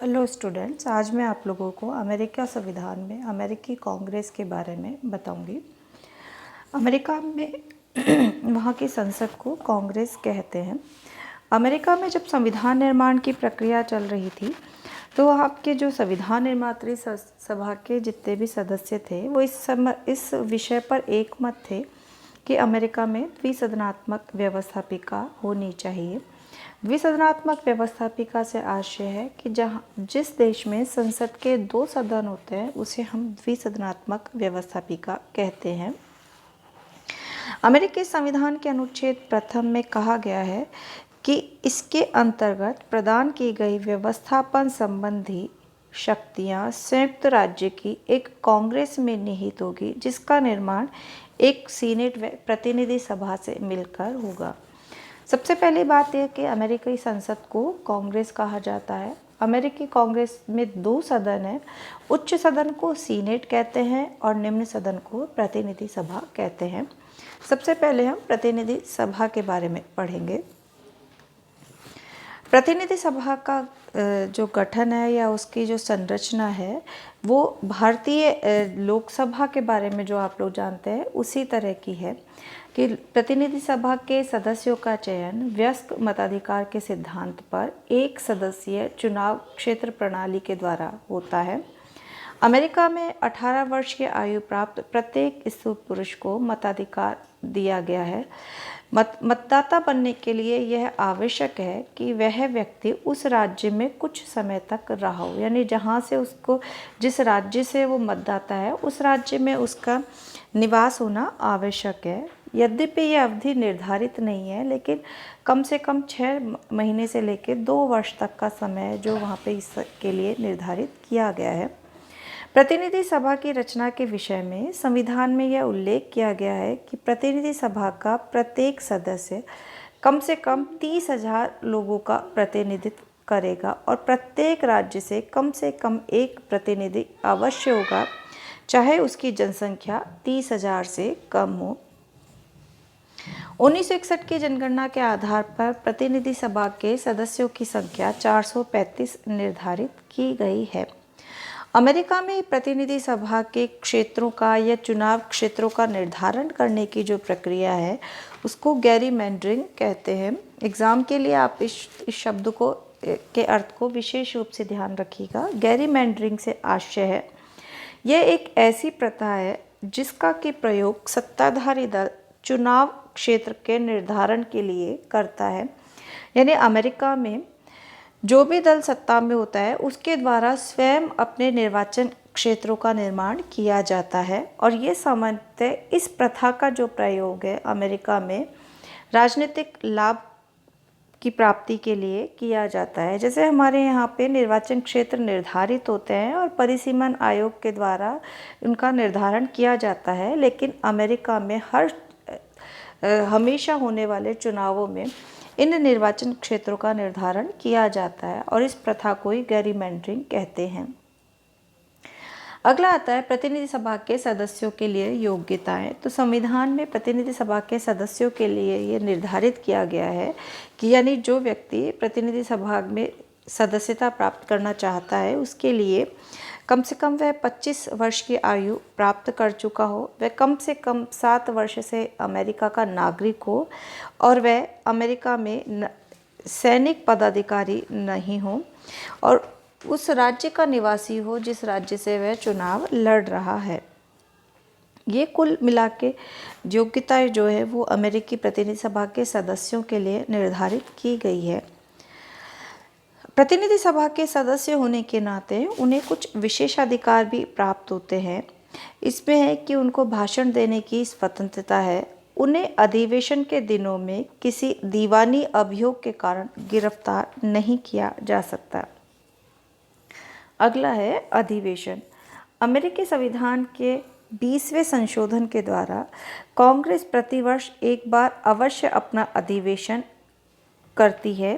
Hello students, आज मैं आप लोगों को अमेरिका संविधान में अमेरिकी कांग्रेस के बारे में बताऊंगी। अमेरिका में वहाँ की संसद को कांग्रेस कहते हैं। अमेरिका में जब संविधान निर्माण की प्रक्रिया चल रही थी तो वहाँ के जो संविधान निर्मात्री सभा के जितने भी सदस्य थे वो इस विषय पर एकमत थे कि अमेरिका में द्विसदनात्मक व्यवस्थापिका होनी चाहिए। द्विसदनात्मक व्यवस्थापिका से आशय है कि जिस देश में संसद के 2 सदन होते हैं उसे हम द्विसदनात्मक व्यवस्थापिका कहते हैं। अमेरिकी संविधान के अनुच्छेद 1 में कहा गया है कि इसके अंतर्गत प्रदान की गई व्यवस्थापन संबंधी शक्तियां संयुक्त राज्य की एक कांग्रेस में निहित होगी, जिसका निर्माण एक सीनेट व प्रतिनिधि सभा से मिलकर होगा। सबसे पहली बात यह कि अमेरिकी संसद को कांग्रेस कहा जाता है। अमेरिकी कांग्रेस में 2 सदन हैं। उच्च सदन को सीनेट कहते हैं और निम्न सदन को प्रतिनिधि सभा कहते हैं। सबसे पहले हम प्रतिनिधि सभा के बारे में पढ़ेंगे। प्रतिनिधि सभा का जो गठन है या उसकी जो संरचना है वो भारतीय लोकसभा के बारे में जो आप लोग जानते हैं उसी तरह की है कि प्रतिनिधि सभा के सदस्यों का चयन व्यस्क मताधिकार के सिद्धांत पर एक सदस्यीय चुनाव क्षेत्र प्रणाली के द्वारा होता है। अमेरिका में 18 वर्ष की आयु प्राप्त प्रत्येक स्त्री पुरुष को मताधिकार दिया गया है। मतदाता बनने के लिए यह आवश्यक है कि वह व्यक्ति उस राज्य में कुछ समय तक रहा हो, यानी जहाँ से उसको जिस राज्य से वो मतदाता है उस राज्य में उसका निवास होना आवश्यक है। यद्यपि यह अवधि निर्धारित नहीं है, लेकिन कम से कम 6 महीने से लेकर 2 वर्ष तक का समय जो वहाँ पे इसके लिए निर्धारित किया गया है। प्रतिनिधि सभा की रचना के विषय में संविधान में यह उल्लेख किया गया है कि प्रतिनिधि सभा का प्रत्येक सदस्य कम से कम 30,000 लोगों का प्रतिनिधित्व करेगा और प्रत्येक राज्य से कम एक प्रतिनिधि अवश्य होगा, चाहे उसकी जनसंख्या 30,000 से कम हो। 1961 की जनगणना के आधार पर प्रतिनिधि सभा के सदस्यों की संख्या 435 निर्धारित की गई है। अमेरिका में प्रतिनिधि सभा के क्षेत्रों का या चुनाव क्षेत्रों का निर्धारण करने की जो प्रक्रिया है उसको गैरीमैंडरिंग कहते हैं। एग्ज़ाम के लिए आप इस शब्द को के अर्थ को विशेष रूप से ध्यान रखिएगा। गैरीमैंडरिंग से आशय है यह एक ऐसी प्रथा है जिसका कि प्रयोग सत्ताधारी दल चुनाव क्षेत्र के निर्धारण के लिए करता है। यानी अमेरिका में जो भी दल सत्ता में होता है उसके द्वारा स्वयं अपने निर्वाचन क्षेत्रों का निर्माण किया जाता है और ये सामान्यतः इस प्रथा का जो प्रयोग है अमेरिका में राजनीतिक लाभ की प्राप्ति के लिए किया जाता है। जैसे हमारे यहाँ पे निर्वाचन क्षेत्र निर्धारित होते हैं और परिसीमन आयोग के द्वारा उनका निर्धारण किया जाता है, लेकिन अमेरिका में हमेशा होने वाले चुनावों में इन निर्वाचन क्षेत्रों का निर्धारण किया जाता है और इस प्रथा को ही गैरीमैंडरिंग कहते हैं। अगला आता है प्रतिनिधि सभा के सदस्यों के लिए योग्यताएं। तो संविधान में प्रतिनिधि सभा के सदस्यों के लिए ये निर्धारित किया गया है कि यानी जो व्यक्ति प्रतिनिधि सभा में सदस्यता प्राप्त करना चाहता है उसके लिए कम से कम वह 25 वर्ष की आयु प्राप्त कर चुका हो, वह कम से कम 7 वर्ष से अमेरिका का नागरिक हो और वह अमेरिका में सैनिक पदाधिकारी नहीं हो और उस राज्य का निवासी हो जिस राज्य से वह चुनाव लड़ रहा है। ये कुल मिला के योग्यताएं जो है वो अमेरिकी प्रतिनिधि सभा के सदस्यों के लिए निर्धारित की गई है। प्रतिनिधि सभा के सदस्य होने के नाते उन्हें कुछ विशेषाधिकार भी प्राप्त होते हैं। इसमें है कि उनको भाषण देने की स्वतंत्रता है। उन्हें अधिवेशन के दिनों में किसी दीवानी अभियोग के कारण गिरफ्तार नहीं किया जा सकता। अगला है अधिवेशन। अमेरिकी संविधान के 20वें संशोधन के द्वारा कांग्रेस प्रतिवर्ष एक बार अवश्य अपना अधिवेशन करती है।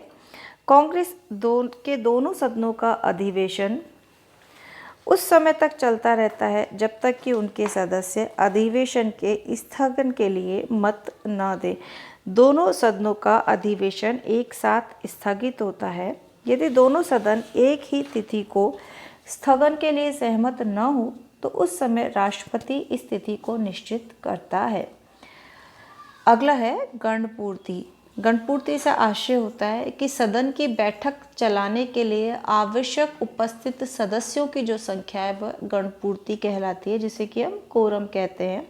कांग्रेस के दोनों सदनों का अधिवेशन उस समय तक चलता रहता है जब तक कि उनके सदस्य अधिवेशन के स्थगन के लिए मत न दें। दोनों सदनों का अधिवेशन एक साथ स्थगित होता है यदि दोनों सदन एक ही तिथि को स्थगन के लिए सहमत न हो तो उस समय राष्ट्रपति इस तिथि को निश्चित करता है। अगला है गणपूर्ति। गणपूर्ति से आशय होता है कि सदन की बैठक चलाने के लिए आवश्यक उपस्थित सदस्यों की जो संख्या है वह गणपूर्ति कहलाती है, जिसे कि हम कोरम कहते हैं।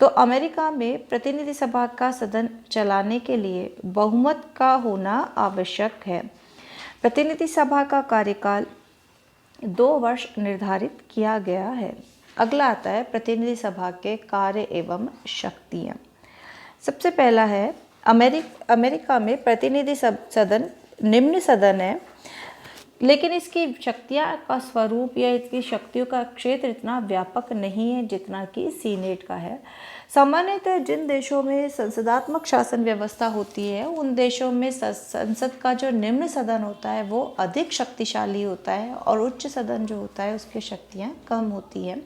तो अमेरिका में प्रतिनिधि सभा का सदन चलाने के लिए बहुमत का होना आवश्यक है। प्रतिनिधि सभा का कार्यकाल 2 वर्ष निर्धारित किया गया है। अगला आता है प्रतिनिधि सभा के कार्य एवं शक्तियाँ। सबसे पहला है अमेरिका में प्रतिनिधि सदन निम्न सदन है, लेकिन इसकी शक्तियाँ का स्वरूप या इसकी शक्तियों का क्षेत्र इतना व्यापक नहीं है जितना कि सीनेट का है। सामान्यतः जिन देशों में संसदात्मक शासन व्यवस्था होती है उन देशों में संसद का जो निम्न सदन होता है वो अधिक शक्तिशाली होता है और उच्च सदन जो होता है उसकी शक्तियाँ कम होती हैं।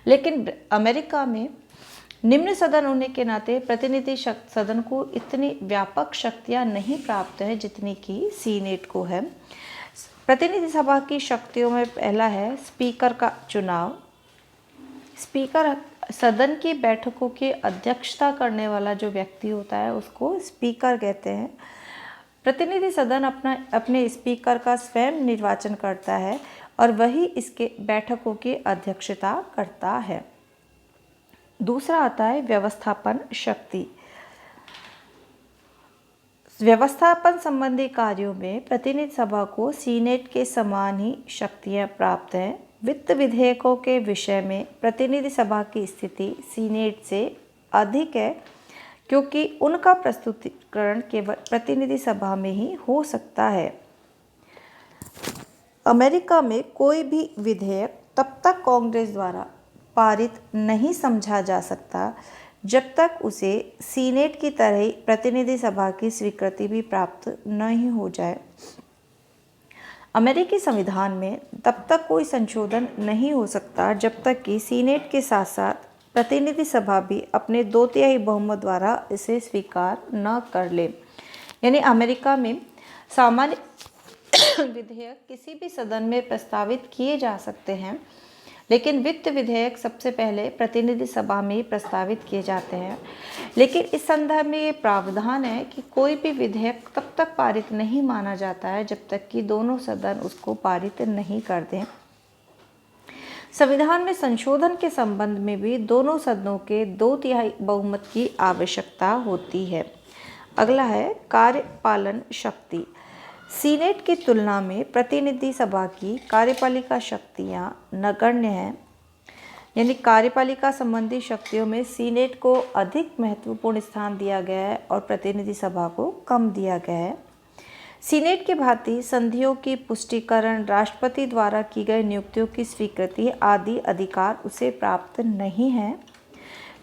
लेकिन अमेरिका में निम्न सदन होने के नाते प्रतिनिधि सदन को इतनी व्यापक शक्तियाँ नहीं प्राप्त है जितनी कि सीनेट को है। प्रतिनिधि सभा की शक्तियों में पहला है स्पीकर का चुनाव। स्पीकर सदन की बैठकों की अध्यक्षता करने वाला जो व्यक्ति होता है उसको स्पीकर कहते हैं। प्रतिनिधि सदन अपने स्पीकर का स्वयं निर्वाचन करता है और वही इसके बैठकों की अध्यक्षता करता है। दूसरा आता है व्यवस्थापन शक्ति। व्यवस्थापन संबंधी कार्यों में प्रतिनिधि सभा को सीनेट के समान ही शक्तियां प्राप्त हैं। वित्त विधेयकों के विषय में प्रतिनिधि सभा की स्थिति सीनेट से अधिक है क्योंकि उनका प्रस्तुतिकरण केवल प्रतिनिधि सभा में ही हो सकता है। अमेरिका में कोई भी विधेयक तब तक कांग्रेस द्वारा पारित नहीं समझा जा सकता जब तक उसे सीनेट की तरह ही प्रतिनिधि सभा की स्वीकृति भी प्राप्त नहीं हो जाए। अमेरिकी संविधान में तब तक कोई संशोधन नहीं हो सकता जब तक कि सीनेट के साथ साथ प्रतिनिधि सभा भी अपने 2/3 बहुमत द्वारा इसे स्वीकार न कर ले। यानी अमेरिका में सामान्य विधेयक किसी भी सदन में प्रस्तावित किए जा सकते हैं, लेकिन वित्त विधेयक सबसे पहले प्रतिनिधि सभा में ही प्रस्तावित किए जाते हैं। लेकिन इस संदर्भ में ये प्रावधान है कि कोई भी विधेयक तब तक पारित नहीं माना जाता है जब तक कि दोनों सदन उसको पारित नहीं कर दें। संविधान में संशोधन के संबंध में भी दोनों सदनों के 2/3 बहुमत की आवश्यकता होती है। अगला है कार्यपालन शक्ति। सीनेट की तुलना में प्रतिनिधि सभा की कार्यपालिका शक्तियाँ नगण्य हैं। यानी कार्यपालिका संबंधी शक्तियों में सीनेट को अधिक महत्वपूर्ण स्थान दिया गया है और प्रतिनिधि सभा को कम दिया गया है। सीनेट की भांति संधियों की पुष्टिकरण, राष्ट्रपति द्वारा की गई नियुक्तियों की स्वीकृति आदि अधिकार उसे प्राप्त नहीं है,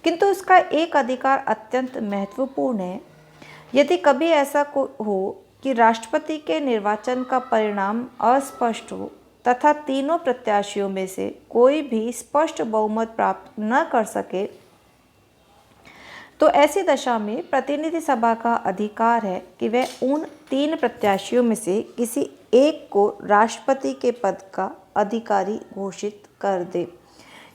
किंतु उसका एक अधिकार अत्यंत महत्वपूर्ण है। यदि कभी ऐसा हो कि राष्ट्रपति के निर्वाचन का परिणाम अस्पष्ट हो तथा तीनों प्रत्याशियों में से कोई भी स्पष्ट बहुमत प्राप्त न कर सके, तो ऐसी दशा में प्रतिनिधि सभा का अधिकार है कि वह उन 3 प्रत्याशियों में से किसी एक को राष्ट्रपति के पद का अधिकारी घोषित कर दे।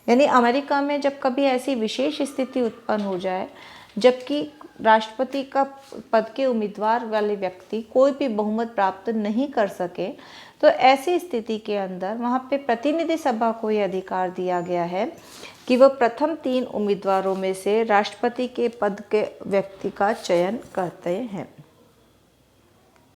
यानी अमेरिका में जब कभी ऐसी विशेष स्थिति उत्पन्न हो जाए जबकि राष्ट्रपति का पद के उम्मीदवार वाले व्यक्ति कोई भी बहुमत प्राप्त नहीं कर सके, तो ऐसी स्थिति के अंदर वहाँ पे प्रतिनिधि सभा को ये अधिकार दिया गया है कि वह प्रथम 3 उम्मीदवारों में से राष्ट्रपति के पद के व्यक्ति का चयन करते हैं।